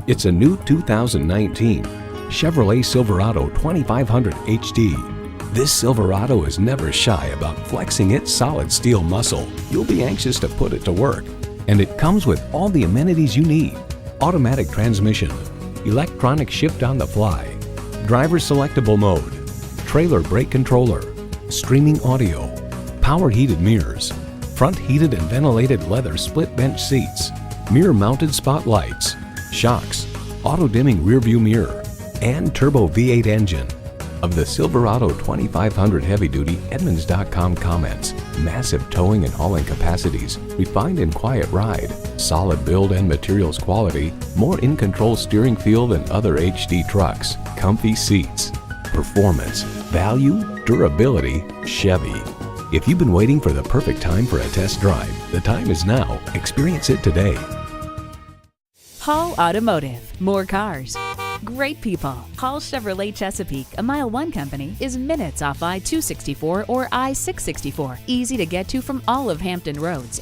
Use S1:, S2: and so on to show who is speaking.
S1: It's a new 2019 Chevrolet Silverado 2500HD. This Silverado is never shy about flexing its solid steel muscle. You'll be anxious to put it to work. And it comes with all the amenities you need: automatic transmission, electronic shift on the fly, driver selectable mode, trailer brake controller, streaming audio, power heated mirrors, front heated and ventilated leather split bench seats, mirror mounted spotlights, shocks, auto dimming rear view mirror, and turbo V8 engine. Of the Silverado 2500 Heavy Duty, Edmunds.com comments: massive towing and hauling capacities, refined and quiet ride, solid build and materials quality, more in-control steering feel than other HD trucks, comfy seats, performance, value, durability, Chevy. If you've been waiting for the perfect time for a test drive, the time is now. Experience it today.
S2: Hall Automotive. More cars, great people. Hall Chevrolet Chesapeake, a MileOne company, is minutes off I-264 or I-664. Easy to get to from all of Hampton roads